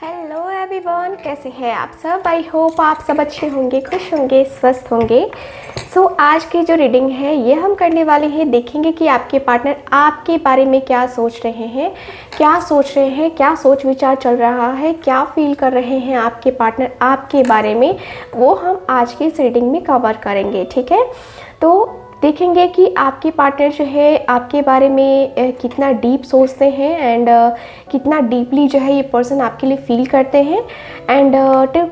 Hello everyone, कैसे हैं आप सब। आई होप आप सब अच्छे होंगे, खुश होंगे, स्वस्थ होंगे। आज की जो रीडिंग है ये हम करने वाले हैं। देखेंगे कि आपके पार्टनर आपके बारे में क्या सोच रहे हैं, क्या सोच विचार चल रहा है, क्या फील कर रहे हैं आपके पार्टनर आपके बारे में, वो हम आज की इस रीडिंग में कवर करेंगे। ठीक है, तो देखेंगे कि आपके पार्टनर जो है आपके बारे में कितना डीप सोचते हैं एंड कितना डीपली जो है ये पर्सन आपके लिए फील करते हैं। एंड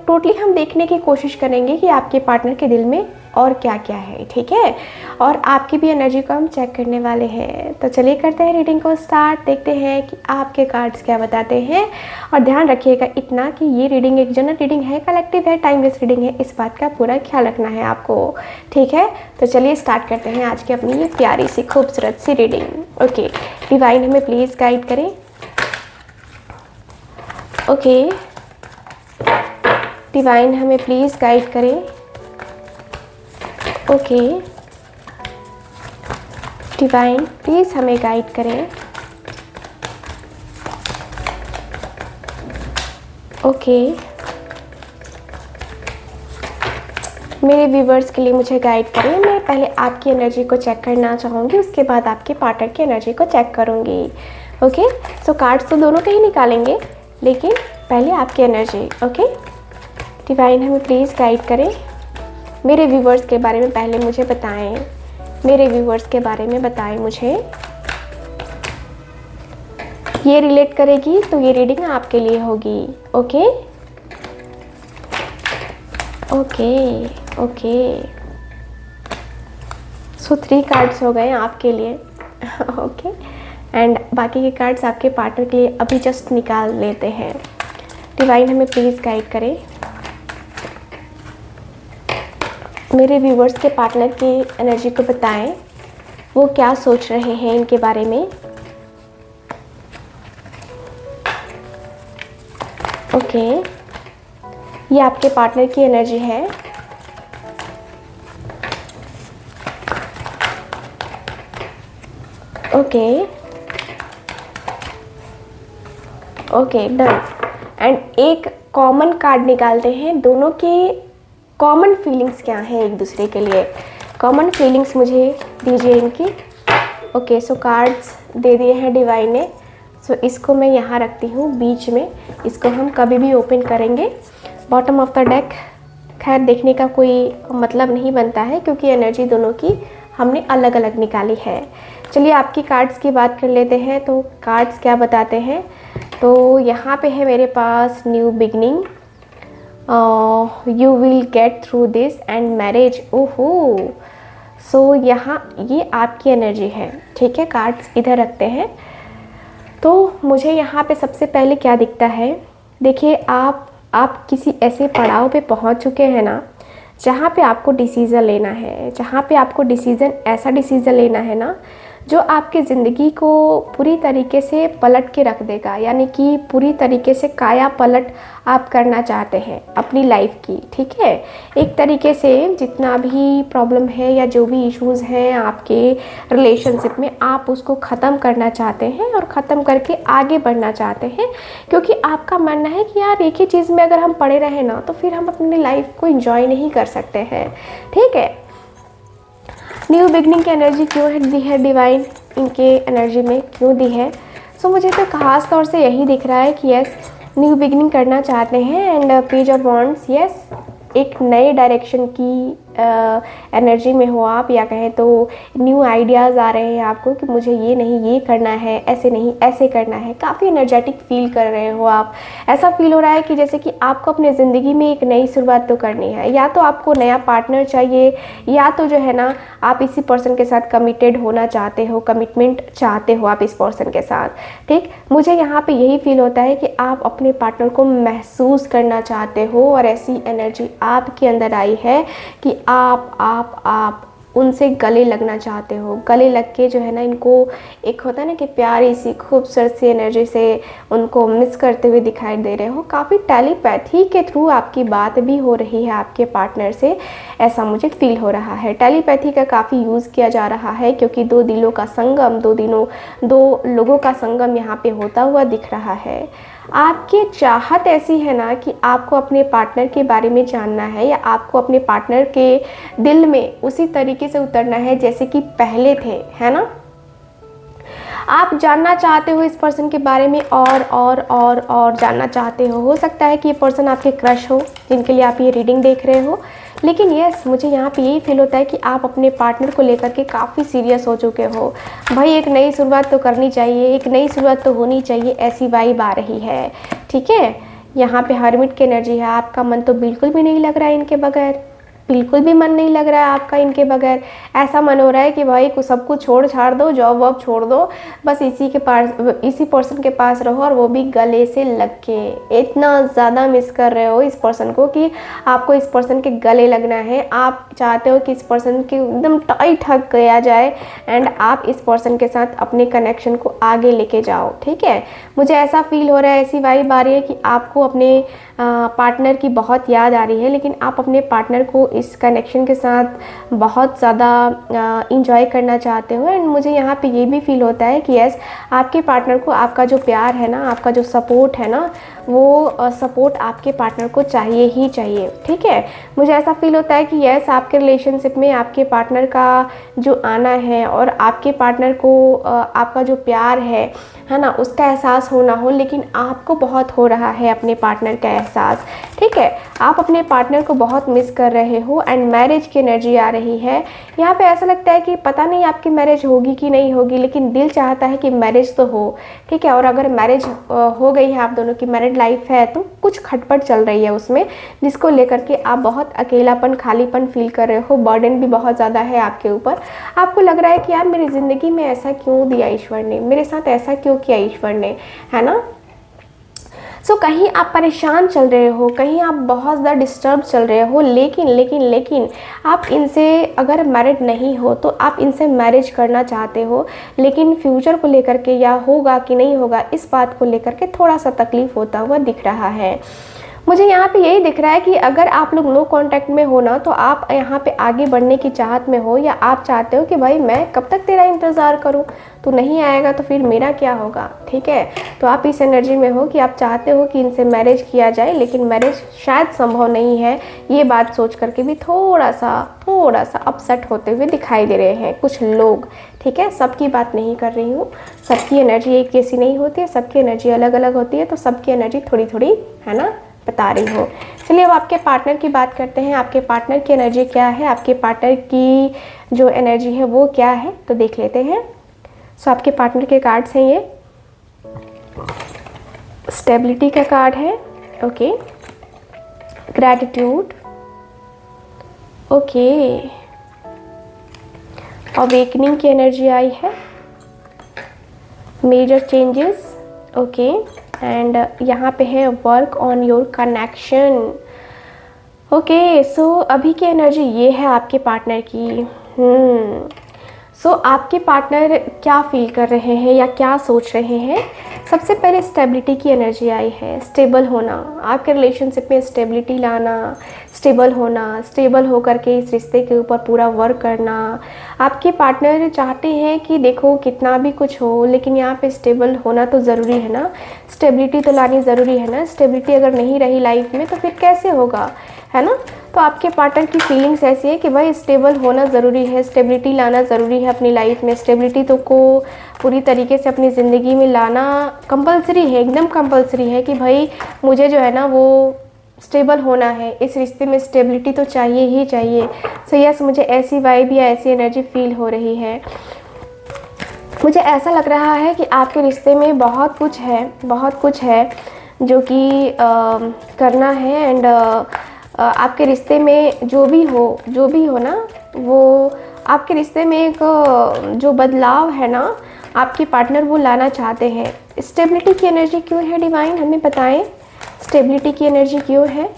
टोटली हम देखने की कोशिश करेंगे कि आपके पार्टनर के दिल में और क्या क्या है। ठीक है, और आपकी भी एनर्जी को हम चेक करने वाले हैं। तो चलिए करते हैं रीडिंग को स्टार्ट। देखते हैं कि आपके कार्ड्स क्या बताते हैं। और ध्यान रखिएगा इतना कि ये रीडिंग एक जनरल रीडिंग है, कलेक्टिव है, टाइमलेस रीडिंग है, इस बात का पूरा ख्याल रखना है आपको। ठीक है, तो चलिए स्टार्ट करते हैं आज की अपनी ये प्यारी सी खूबसूरत सी रीडिंग। ओके, डिवाइन हमें प्लीज़ गाइड करें। ओके, डिवाइन हमें प्लीज़ गाइड करें। ओके, डिवाइन प्लीज़ हमें गाइड करें। ओके, मेरे व्यूवर्स के लिए मुझे गाइड करें। मैं पहले आपकी एनर्जी को चेक करना चाहूँगी, उसके बाद आपके पार्टनर की एनर्जी को चेक करूँगी। ओके, सो कार्ड्स तो दोनों के ही निकालेंगे, लेकिन पहले आपकी एनर्जी। ओके, डिवाइन हमें प्लीज़ गाइड करें। मेरे व्यूवर्स के बारे में पहले मुझे बताएं, मेरे व्यूवर्स के बारे में बताएं मुझे। ये रिलेट करेगी तो ये रीडिंग आपके लिए होगी। ओके ओके ओके, सो 3 कार्ड्स हो गए आपके लिए। ओके, एंड बाकी के कार्ड्स आपके पार्टनर के लिए अभी जस्ट निकाल लेते हैं। डिवाइन हमें प्लीज़ गाइड करें। मेरे व्यूवर्स के पार्टनर की एनर्जी को बताएं, वो क्या सोच रहे हैं इनके बारे में। ओके, ये आपके पार्टनर की एनर्जी है। Okay okay, done. एंड एक कॉमन कार्ड निकालते हैं, दोनों की कॉमन फीलिंग्स क्या हैं एक दूसरे के लिए। कॉमन फीलिंग्स मुझे दीजिए इनकी। ओके, सो कार्ड्स दे दिए हैं डिवाइन ने। सो इसको मैं यहाँ रखती हूँ बीच में, इसको हम कभी भी ओपन करेंगे। बॉटम ऑफ द डेक खैर देखने का कोई मतलब नहीं बनता है, क्योंकि एनर्जी दोनों की हमने अलग अलग निकाली है। चलिए आपकी कार्ड्स की बात कर लेते हैं। तो कार्ड्स क्या बताते हैं, तो यहाँ पे है मेरे पास new beginning, you will get through this and marriage. ओहो, सो यहाँ ये आपकी एनर्जी है। ठीक है, कार्ड्स इधर रखते हैं। तो मुझे यहाँ पे सबसे पहले क्या दिखता है, देखिए आप किसी ऐसे पड़ाव पे पहुँच चुके हैं ना, जहाँ पे आपको डिसीज़न लेना है, जहाँ पे आपको ऐसा डिसीज़न लेना है ना जो आपकी ज़िंदगी को पूरी तरीके से पलट के रख देगा। यानी कि पूरी तरीके से काया पलट आप करना चाहते हैं अपनी लाइफ की। ठीक है, एक तरीके से जितना भी प्रॉब्लम है या जो भी इश्यूज़ हैं आपके रिलेशनशिप में, आप उसको ख़त्म करना चाहते हैं और ख़त्म करके आगे बढ़ना चाहते हैं। क्योंकि आपका मानना है कि यार एक ही चीज़ में अगर हम पड़े रहें ना, तो फिर हम अपनी लाइफ को एंजॉय नहीं कर सकते हैं। ठीक है, न्यू बिगनिंग की एनर्जी क्यों दी है डिवाइन, इनके एनर्जी में क्यों दी है। सो मुझे तो खास तौर से यही दिख रहा है कि यस, न्यू बिगनिंग करना चाहते हैं। And page of wands, yes, एक नए डायरेक्शन की एनर्जी में हो आप, या कहें तो न्यू आइडियाज़ आ रहे हैं आपको कि मुझे ये नहीं ये करना है, ऐसे नहीं ऐसे करना है। काफ़ी एनर्जेटिक फील कर रहे हो आप। ऐसा फील हो रहा है कि जैसे कि आपको अपने ज़िंदगी में एक नई शुरुआत तो करनी है। या तो आपको नया पार्टनर चाहिए, या तो जो है ना आप इसी पर्सन के साथ कमिटेड होना चाहते हो, कमिटमेंट चाहते हो आप इस पर्सन के साथ। ठीक, मुझे यहाँ पे यही फील होता है कि आप अपने पार्टनर को महसूस करना चाहते हो, और ऐसी एनर्जी आपके अंदर आई है कि आप उनसे गले लगना चाहते हो। गले लग के जो है ना, इनको एक होता है ना कि प्यारी सी खूबसूरत सी एनर्जी से उनको मिस करते हुए दिखाई दे रहे हो। काफ़ी टेलीपैथी के थ्रू आपकी बात भी हो रही है आपके पार्टनर से, ऐसा मुझे फील हो रहा है। टेलीपैथी का काफ़ी यूज़ किया जा रहा है, क्योंकि दो लोगों का संगम यहाँ पे होता हुआ दिख रहा है। आपकी चाहत ऐसी है ना कि आपको अपने पार्टनर के बारे में जानना है, या आपको अपने पार्टनर के दिल में उसी तरीके से उतरना है जैसे कि पहले थे, है ना। आप जानना चाहते हो इस पर्सन के बारे में और जानना चाहते हो सकता है कि ये पर्सन आपके क्रश हो जिनके लिए आप ये रीडिंग देख रहे हो। लेकिन यस, मुझे यहाँ पे यही फील होता है कि आप अपने पार्टनर को लेकर के काफ़ी सीरियस हो चुके हो। भाई एक नई शुरुआत तो करनी चाहिए, एक नई शुरुआत तो होनी चाहिए, ऐसी वाइब आ रही है। ठीक है, यहाँ पे हर्मिट की एनर्जी है। आपका मन तो बिल्कुल भी नहीं लग रहा है इनके बगैर, बिल्कुल भी मन नहीं लग रहा है आपका इनके बगैर। ऐसा मन हो रहा है कि भाई कुछ सब कुछ छोड़ छाड़ दो, जॉब वॉब छोड़ दो, बस इसी पर्सन के पास रहो, और वो भी गले से लग के। इतना ज़्यादा मिस कर रहे हो इस पर्सन को कि आपको इस पर्सन के गले लगना है। आप चाहते हो कि इस पर्सन के एकदम टाइट हग गया जाए एंड आप इस पर्सन के साथ अपने कनेक्शन को आगे लेके जाओ। ठीक है, मुझे ऐसा फील हो रहा है, ऐसी वाइब आ रही है कि आपको अपने पार्टनर की बहुत याद आ रही है, लेकिन आप अपने पार्टनर को इस कनेक्शन के साथ बहुत ज़्यादा इंजॉय करना चाहते हो। एंड मुझे यहाँ पे ये भी फील होता है कि यस, आपके पार्टनर को आपका जो प्यार है ना, आपका जो सपोर्ट है ना, वो सपोर्ट आपके पार्टनर को चाहिए ही चाहिए। ठीक है, मुझे ऐसा फील होता है कि यस, आपके रिलेशनशिप में आपके पार्टनर का जो आना है और आपके पार्टनर को आपका जो प्यार है ना, उसका एहसास होना हो, लेकिन आपको बहुत हो रहा है अपने पार्टनर का एहसास। ठीक है, आप अपने पार्टनर को बहुत मिस कर रहे हो एंड मैरिज की एनर्जी आ रही है। यहाँ पे ऐसा लगता है कि पता नहीं आपकी मैरिज होगी कि नहीं होगी, लेकिन दिल चाहता है कि मैरिज तो हो। ठीक है, और अगर मैरिज हो गई है, आप दोनों की मैरिड लाइफ है, तो कुछ खटपट चल रही है उसमें, जिसको लेकर के आप बहुत अकेलापन, खालीपन फील कर रहे हो। बर्डन भी बहुत ज़्यादा है आपके ऊपर। आपको लग रहा है कि यार मेरी ज़िंदगी में ऐसा क्यों दिया ईश्वर ने, मेरे साथ ऐसा क्यों किया ईश्वर ने, है ना। सो कहीं आप परेशान चल रहे हो, कहीं आप बहुत ज़्यादा डिस्टर्ब चल रहे हो, लेकिन आप इनसे अगर मैरिड नहीं हो तो आप इनसे मैरिज करना चाहते हो, लेकिन फ्यूचर को लेकर के या होगा कि नहीं होगा इस बात को लेकर के थोड़ा सा तकलीफ़ होता हुआ दिख रहा है। मुझे यहाँ पे यही दिख रहा है कि अगर आप लोग नो कांटेक्ट में हो ना, तो आप यहाँ पे आगे बढ़ने की चाहत में हो, या आप चाहते हो कि भाई मैं कब तक तेरा इंतज़ार करूँ, तू नहीं आएगा तो फिर मेरा क्या होगा। ठीक है, तो आप इस एनर्जी में हो कि आप चाहते हो कि इनसे मैरिज किया जाए, लेकिन मैरिज शायद संभव नहीं है। ये बात सोच करके भी थोड़ा सा अपसेट होते हुए दिखाई दे रहे हैं कुछ लोग। ठीक है, सबकी बात नहीं कर रही हूँ, सबकी एनर्जी एक जैसी नहीं होती है, सबकी एनर्जी अलग अलग होती है, तो सबकी एनर्जी थोड़ी थोड़ी, है ना, बता रही हो। चलिए अब आपके पार्टनर की बात करते हैं। आपके पार्टनर की एनर्जी क्या है, आपके पार्टनर की जो एनर्जी है वो क्या है, तो देख लेते हैं। सो आपके पार्टनर के कार्ड्स हैं ये। स्टेबिलिटी का कार्ड है, ओके। Gratitude, okay. अवेकनिंग की एनर्जी आई है। Major changes, okay. एंड यहाँ पे है work on your connection, okay. So अभी की एनर्जी ये है आपके पार्टनर की। सो आपके पार्टनर क्या फील कर रहे हैं या क्या सोच रहे हैं। सबसे पहले स्टेबिलिटी की एनर्जी आई है, स्टेबल होना, आपके रिलेशनशिप में स्टेबिलिटी लाना, स्टेबल होना, स्टेबल होकर के इस रिश्ते के ऊपर पूरा वर्क करना। आपके पार्टनर चाहते हैं कि देखो कितना भी कुछ हो, लेकिन यहाँ पे स्टेबल होना तो ज़रूरी है ना, स्टेबिलिटी तो लानी ज़रूरी है ना। स्टेबिलिटी अगर नहीं रही लाइफ में तो फिर कैसे होगा, है ना। तो आपके पार्टनर की फीलिंग्स ऐसी है कि भाई स्टेबल होना ज़रूरी है, स्टेबिलिटी लाना ज़रूरी है अपनी लाइफ में। स्टेबिलिटी तो को पूरी तरीके से अपनी ज़िंदगी में लाना कंपलसरी है, एकदम कंपलसरी है कि भाई मुझे जो है ना वो स्टेबल होना है, इस रिश्ते में स्टेबिलिटी तो चाहिए ही चाहिए। सो यस, मुझे ऐसी वाइब या ऐसी एनर्जी फील हो रही है। मुझे ऐसा लग रहा है कि आपके रिश्ते में बहुत कुछ है जो कि करना है। एंड आपके रिश्ते में जो भी हो ना, वो आपके रिश्ते में एक जो बदलाव है ना, आपके पार्टनर वो लाना चाहते हैं। स्टेबिलिटी की एनर्जी क्यों है डिवाइन, हमें बताएं। स्टेबिलिटी की एनर्जी क्यों है।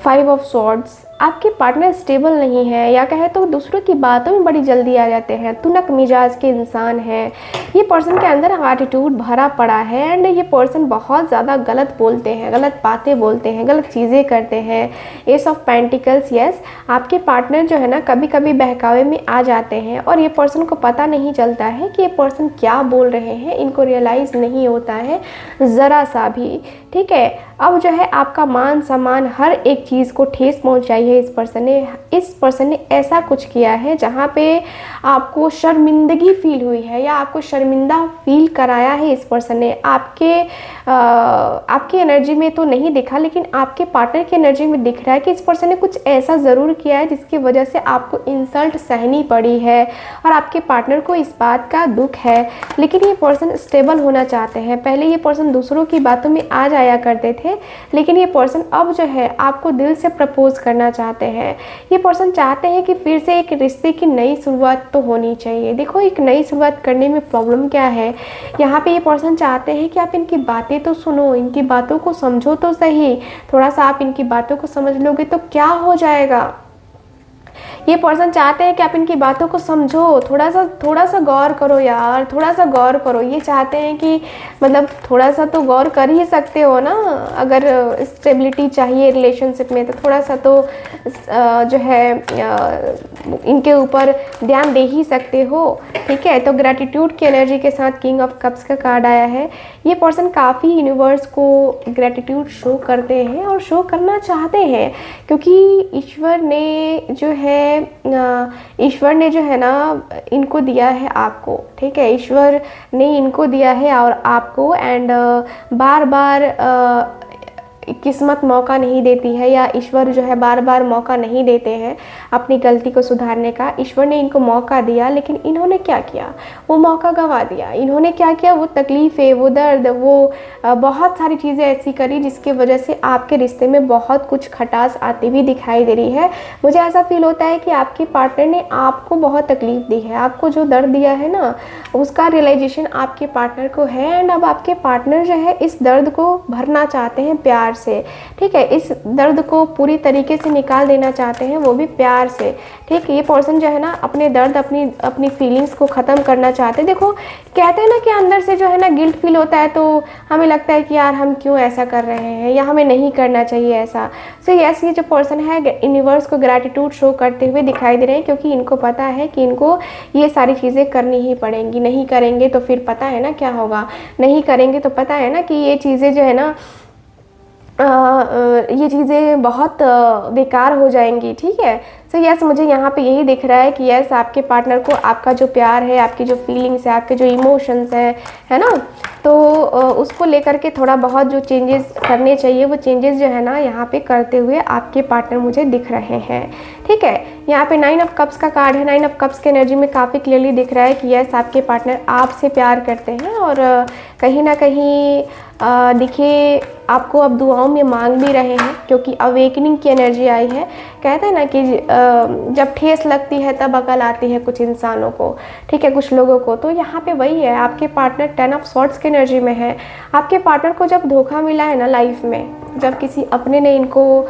5 ऑफ स्वॉर्ड्स, आपके पार्टनर स्टेबल नहीं है, या कहे तो दूसरों की बातों में बड़ी जल्दी आ जाते हैं, तुनक मिजाज के इंसान हैं। ये पर्सन के अंदर एटीट्यूड भरा पड़ा है एंड ये पर्सन बहुत ज़्यादा गलत बोलते हैं, गलत बातें बोलते हैं, गलत चीज़ें करते हैं। एस ऑफ पेंटिकल्स, यस, आपके पार्टनर जो है ना कभी कभी बहकावे में आ जाते हैं और ये पर्सन को पता नहीं चलता है कि ये पर्सन क्या बोल रहे हैं, इनको रियलाइज़ नहीं होता है ज़रा सा भी, ठीक है। अब जो है आपका मान सम्मान हर एक चीज़ को ठेस पहुंचाई है इस पर्सन ने ऐसा कुछ किया है जहाँ पे आपको शर्मिंदगी फील हुई है या आपको शर्मिंदा फील कराया है। इस पर्सन ने आपकी एनर्जी में तो नहीं दिखा, लेकिन आपके पार्टनर की एनर्जी में दिख रहा है कि इस पर्सन ने कुछ ऐसा ज़रूर किया है जिसकी वजह से आपको इंसल्ट सहनी पड़ी है और आपके पार्टनर को इस बात का दुख है। लेकिन ये पर्सन स्टेबल होना चाहते हैं। पहले ये पर्सन दूसरों की बातों में आ जाया करते थे, लेकिन ये पर्सन अब जो है आपको दिल से प्रपोज करना चाहते हैं। ये पर्सन चाहते हैं कि फिर से एक रिश्ते की नई शुरुआत तो होनी चाहिए। देखो, एक नई शुरुआत करने में प्रॉब्लम क्या है, यहाँ पे ये पर्सन चाहते हैं कि आप इनकी बातें तो सुनो, इनकी बातों को समझो तो सही। थोड़ा सा आप इनकी बातों को समझ लोगे तो क्या हो जाएगा। ये पर्सन चाहते हैं कि आप इनकी बातों को समझो, थोड़ा सा गौर करो यार, थोड़ा सा गौर करो। ये चाहते हैं कि मतलब थोड़ा सा तो गौर कर ही सकते हो ना, अगर स्टेबिलिटी चाहिए रिलेशनशिप में तो थोड़ा सा तो जो है इनके ऊपर ध्यान दे ही सकते हो, ठीक है। तो ग्रैटिट्यूड की एनर्जी के साथ किंग ऑफ कप्स का कार्ड आया है। ये पर्सन काफ़ी यूनिवर्स को ग्रैटिट्यूड शो करते हैं और शो करना चाहते हैं, क्योंकि ईश्वर ने जो है ना इनको दिया है आपको, ठीक है। ईश्वर ने इनको दिया है और आपको, एंड बार बार किस्मत मौका नहीं देती है, या ईश्वर जो है बार बार मौका नहीं देते हैं अपनी गलती को सुधारने का। ईश्वर ने इनको मौका दिया, लेकिन इन्होंने क्या किया, वो मौका गंवा दिया। इन्होंने क्या किया, वो तकलीफ़ें, वो दर्द, वो बहुत सारी चीज़ें ऐसी करी जिसकी वजह से आपके रिश्ते में बहुत कुछ खटास आती हुई दिखाई दे रही है। मुझे ऐसा फील होता है कि आपके पार्टनर ने आपको बहुत तकलीफ़ दी है, आपको जो दर्द दिया है ना उसका रियलाइजेशन आपके पार्टनर को है, एंड अब आपके पार्टनर जो है इस दर्द को भरना चाहते हैं प्यार से, ठीक है। इस दर्द को पूरी तरीके से निकाल देना चाहते हैं, वो भी प्यार से, ठीक है। ये पर्सन जो है ना अपने दर्द, अपनी फीलिंग्स को ख़त्म करना चाहते हैं। देखो, कहते हैं ना कि अंदर से जो है ना गिल्ट फील होता है, तो हमें लगता है कि यार हम क्यों ऐसा कर रहे हैं या हमें नहीं करना चाहिए ऐसा। सो यस, ये जो पर्सन है यूनिवर्स को ग्रैटिट्यूड शो करते हुए दिखाई दे रहे हैं, क्योंकि इनको पता है कि इनको ये सारी चीज़ें करनी ही पड़ेंगी। नहीं करेंगे तो फिर पता है ना क्या होगा, नहीं करेंगे तो पता है ना कि ये चीज़ें जो है ना ये चीज़ें बहुत बेकार हो जाएंगी, ठीक है। सो यस, मुझे यहाँ पे यही दिख रहा है कि यस, आपके पार्टनर को आपका जो प्यार है, आपकी जो फीलिंग्स है, आपके जो इमोशंस है ना, तो उसको लेकर के थोड़ा बहुत जो चेंजेस करने चाहिए वो चेंजेस जो है ना यहाँ पे करते हुए आपके पार्टनर मुझे दिख रहे हैं, ठीक है। यहाँ पे 9 ऑफ कप्स का कार्ड है। 9 ऑफ कप्स की एनर्जी में काफ़ी क्लियरली दिख रहा है कि यस, आपके पार्टनर आपसे प्यार करते हैं और कहीं ना कहीं देखिए आपको अब दुआओं में मांग भी रहे हैं, क्योंकि अवेकनिंग की एनर्जी आई है। कहते हैं ना कि जब ठेस लगती है तब अकल आती है कुछ इंसानों को, ठीक है, कुछ लोगों को। तो यहाँ पे वही है, आपके पार्टनर 10 ऑफ स्वॉर्ड्स की एनर्जी में है। आपके पार्टनर को जब धोखा मिला है ना लाइफ में, जब किसी अपने ने इनको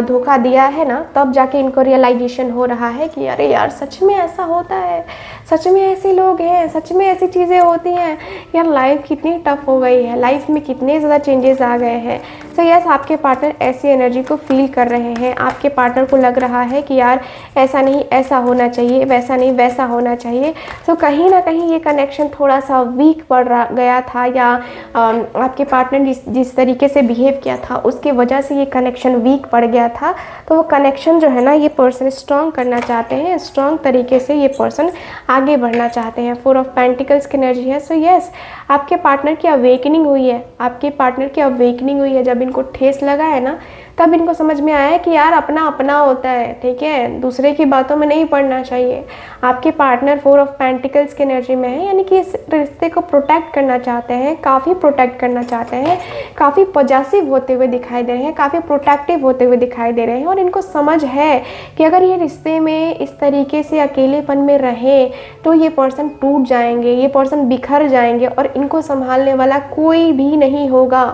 धोखा दिया है ना, तब जाके इनको रियलाइजेशन हो रहा है कि अरे यार सच में ऐसा होता है, सच में ऐसे लोग हैं, सच में ऐसी चीज़ें होती हैं यार, लाइफ कितनी टफ हो गई है, लाइफ में कितने ज़्यादा चेंजेस आ गए हैं। सो यस, आपके पार्टनर ऐसी एनर्जी को फील कर रहे हैं। आपके पार्टनर को लग रहा है कि यार ऐसा नहीं ऐसा होना चाहिए, वैसा नहीं वैसा होना चाहिए। सो कहीं ना कहीं ये कनेक्शन थोड़ा सा वीक पड़ गया था, या आपके पार्टनर जिस तरीके से बिहेव किया था उसकी वजह से ये कनेक्शन वीक पड़ गया था। तो वो कनेक्शन जो है ना ये पर्सन स्ट्रॉन्ग करना चाहते हैं, स्ट्रॉन्ग तरीके से ये पर्सन आगे बढ़ना चाहते हैं। 4 ऑफ पेंटिकल्स की एनर्जी है। सो यस, आपके पार्टनर की अवेकनिंग हुई है, आपके पार्टनर की अवेकनिंग हुई है। जब इनको ठेस लगा है ना, तब इनको समझ में आया है कि यार अपना अपना होता है, ठीक है, दूसरे की बातों में नहीं पड़ना चाहिए। आपके पार्टनर 4 ऑफ पेंटिकल्स की एनर्जी में है, यानी कि इस रिश्ते को प्रोटेक्ट करना चाहते हैं, काफ़ी प्रोटेक्ट करना चाहते हैं, काफ़ी पॉजिटिव होते हुए दिखाई दे रहे हैं, काफ़ी प्रोटेक्टिव होते हुए दिखाई दे रहे हैं। और इनको समझ है कि अगर ये रिश्ते में इस तरीके से अकेलेपन में रहे तो ये पर्सन टूट जाएंगे, ये पर्सन बिखर जाएंगे और इनको संभालने वाला कोई भी नहीं होगा।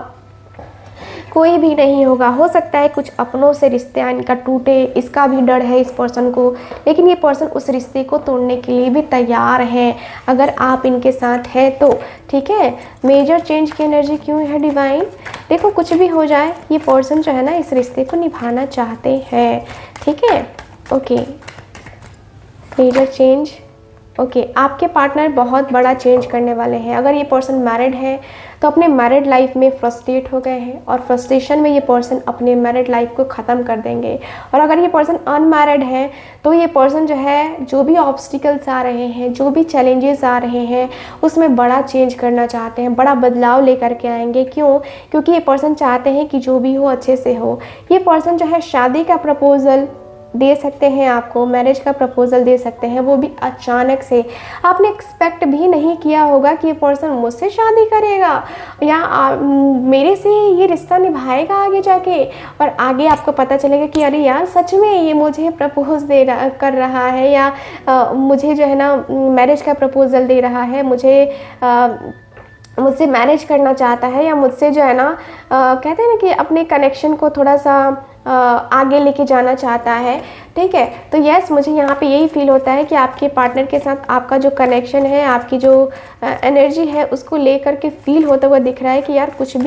कोई भी नहीं होगा। हो सकता है कुछ अपनों से रिश्ते इनका टूटे, इसका भी डर है इस पर्सन को, लेकिन ये पर्सन उस रिश्ते को तोड़ने के लिए भी तैयार है अगर आप इनके साथ हैं तो, ठीक है। मेजर चेंज की एनर्जी क्यों है डिवाइन? देखो कुछ भी हो जाए ये पर्सन जो है ना इस रिश्ते को निभाना चाहते हैं, ठीक है। Okay, major change. ओके, आपके पार्टनर बहुत बड़ा चेंज करने वाले हैं। अगर ये पर्सन मैरिड है तो अपने मैरिड लाइफ में फ्रस्ट्रेट हो गए हैं और फ्रस्ट्रेशन में ये पर्सन अपने मैरिड लाइफ को ख़त्म कर देंगे। और अगर ये पर्सन अनमैरिड है तो ये पर्सन जो है जो भी ऑब्स्टिकल्स आ रहे हैं, जो भी चैलेंजेस आ रहे हैं, उसमें बड़ा चेंज करना चाहते हैं, बड़ा बदलाव लेकर के आएंगे। क्यों? क्योंकि ये पर्सन चाहते हैं कि जो भी हो अच्छे से हो। ये पर्सन जो है शादी का प्रपोज़ल दे सकते हैं आपको, मैरिज का प्रपोज़ल दे सकते हैं, वो भी अचानक से। आपने एक्सपेक्ट भी नहीं किया होगा कि ये पर्सन मुझसे शादी करेगा या मेरे से ये रिश्ता निभाएगा आगे जाके, और आगे आपको पता चलेगा कि अरे यार सच में ये मुझे प्रपोज कर रहा है, या मुझे जो है ना मैरिज का प्रपोज़ल दे रहा है, मुझसे मैरिज करना चाहता है, या मुझसे जो है ना कहते हैं ना कि अपने कनेक्शन को थोड़ा सा आगे लेके जाना चाहता है, ठीक है। तो यस, मुझे यहाँ पे यही फील होता है कि आपके पार्टनर के साथ आपका जो कनेक्शन है, आपकी जो एनर्जी है, उसको लेकर के फील होता हुआ दिख रहा है कि यार कुछ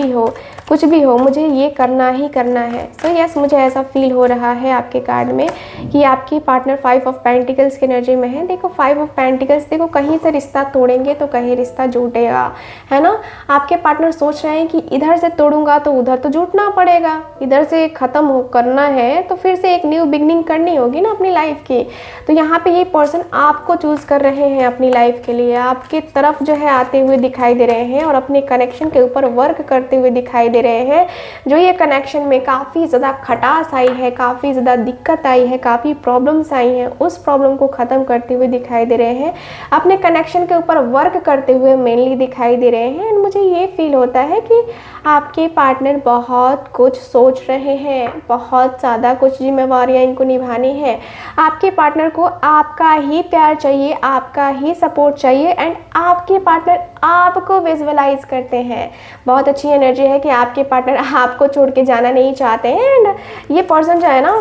भी हो मुझे ये करना ही करना है। तो यस, मुझे ऐसा फील हो रहा है आपके कार्ड में कि आपकी पार्टनर 5 ऑफ पेंटिकल्स की एनर्जी में है। देखो 5 ऑफ पेंटिकल्स, देखो कहीं से रिश्ता तोड़ेंगे तो कहीं रिश्ता जुटेगा, है ना। आपके पार्टनर सोच रहे हैं कि इधर से तोड़ूंगा तो उधर तो जुटना पड़ेगा, इधर से ख़त्म करना है तो फिर से एक न्यू बिगनिंग करनी होगी ना अपनी लाइफ की। तो यहाँ पे ये पर्सन आपको चूज़ कर रहे हैं अपनी लाइफ के लिए, आपके तरफ जो है आते हुए दिखाई दे रहे हैं और अपने कनेक्शन के ऊपर वर्क करते हुए दिखाई दे रहे हैं। जो ये कनेक्शन में काफ़ी ज़्यादा खटास आई है, काफ़ी ज़्यादा दिक्कत आई है, काफ़ी प्रॉब्लम्स आई हैं, उस प्रॉब्लम को ख़त्म करते हुए दिखाई दे रहे हैं, अपने कनेक्शन के ऊपर वर्क करते हुए मेनली दिखाई दे रहे हैं। एंड मुझे ये फील होता है कि आपके पार्टनर बहुत कुछ सोच रहे हैं, बहुत ज़्यादा कुछ जिम्मेवारियाँ इनको निभानी है। आपके पार्टनर को आपका ही प्यार चाहिए, आपका ही सपोर्ट चाहिए, एंड आपके पार्टनर आपको विजुअलाइज करते हैं। बहुत अच्छी एनर्जी है कि आपके पार्टनर आपको छोड़ के जाना नहीं चाहते हैं। एंड ये पर्सन जो है ना,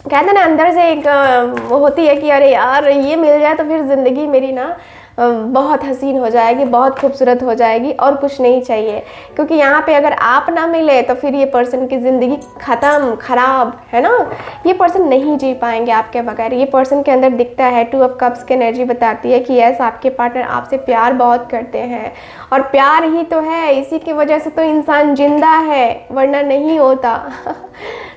कहते हैं ना अंदर से एक वो होती है कि अरे यार ये मिल जाए तो फिर ज़िंदगी मेरी ना बहुत हसीन हो जाएगी, बहुत खूबसूरत हो जाएगी, और कुछ नहीं चाहिए। क्योंकि यहाँ पे अगर आप ना मिले तो फिर ये पर्सन की ज़िंदगी ख़त्म, ख़राब, है ना। ये पर्सन नहीं जी पाएंगे आपके बगैर। ये पर्सन के अंदर दिखता है 2 ऑफ कप्स की एनर्जी बताती है कि यस, आपके पार्टनर आपसे प्यार बहुत करते हैं, और प्यार ही तो है, इसी की वजह से तो इंसान जिंदा है, वरना नहीं होता।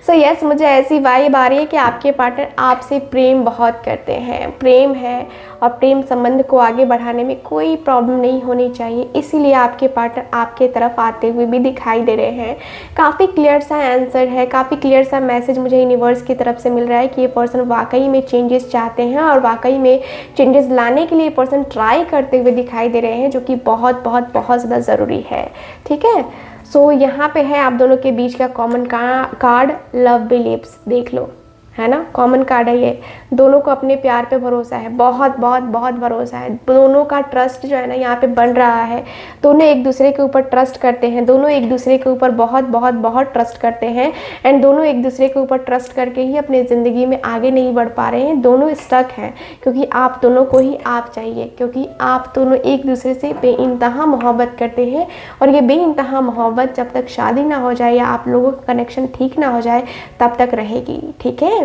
सो यस, मुझे ऐसी वाइब आ रही है कि आपके पार्टनर आपसे प्रेम बहुत करते हैं, प्रेम है, और प्रेम संबंध को आगे बढ़ाने में कोई प्रॉब्लम नहीं होनी चाहिए। इसीलिए आपके पार्टनर आपके तरफ आते हुए भी दिखाई दे रहे हैं। काफ़ी क्लियर सा आंसर है, काफ़ी क्लियर सा मैसेज मुझे यूनिवर्स की तरफ से मिल रहा है कि ये पर्सन वाकई में चेंजेस चाहते हैं, और वाकई में चेंजेस लाने के लिए पर्सन ट्राई करते हुए दिखाई दे रहे हैं, जो कि बहुत बहुत बहुत ज़्यादा ज़रूरी है, ठीक है। सो यहाँ पे है आप दोनों के बीच का कॉमन कार्ड, लव बिलीव्स, देख लो, है ना, कॉमन कार्ड है ये। दोनों को अपने प्यार पे भरोसा है, बहुत बहुत बहुत भरोसा है। दोनों का ट्रस्ट जो है ना यहाँ पे बन रहा है। दोनों एक दूसरे के ऊपर ट्रस्ट करते हैं, दोनों एक दूसरे के ऊपर बहुत बहुत बहुत ट्रस्ट करते हैं, एंड दोनों एक दूसरे के ऊपर ट्रस्ट करके ही अपनी ज़िंदगी में आगे नहीं बढ़ पा रहे हैं। दोनों स्टक हैं क्योंकि आप दोनों को ही आप चाहिए, क्योंकि आप दोनों एक दूसरे से बेइंतहा मोहब्बत करते हैं, और ये बेइंतहा मोहब्बत जब तक शादी ना हो जाए या आप लोगों का कनेक्शन ठीक ना हो जाए तब तक रहेगी, ठीक है।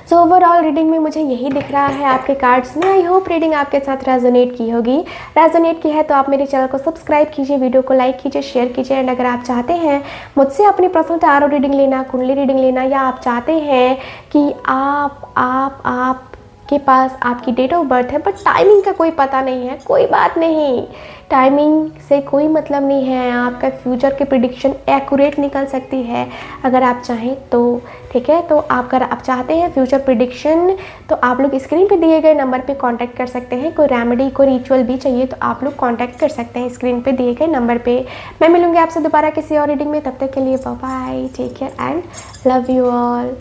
सो ओवरऑल रीडिंग में मुझे यही दिख रहा है आपके कार्ड्स में। आई होप रीडिंग आपके साथ रेजोनेट की होगी। रेजोनेट की है तो आप मेरे चैनल को सब्सक्राइब कीजिए, वीडियो को लाइक कीजिए, शेयर कीजिए। एंड अगर आप चाहते हैं मुझसे अपनी पर्सनल टैरो रीडिंग लेना, कुंडली रीडिंग लेना, या आप चाहते हैं कि आप के पास आपकी डेट ऑफ बर्थ है बट टाइमिंग का कोई पता नहीं है, कोई बात नहीं, टाइमिंग से कोई मतलब नहीं है। आपका फ्यूचर की प्रिडिक्शन एक्यूरेट निकल सकती है अगर आप चाहें तो, ठीक है। तो अगर आप चाहते हैं फ्यूचर प्रिडिक्शन तो आप लोग स्क्रीन पे दिए गए नंबर पे कांटेक्ट कर सकते हैं। कोई रेमेडी, कोई रिचुअल भी चाहिए तो आप लोग कांटेक्ट कर सकते हैं स्क्रीन पे दिए गए नंबर पे। मैं मिलूंगी आपसे दोबारा किसी और रीडिंग में, तब तक के लिए bye bye, take care and love you all.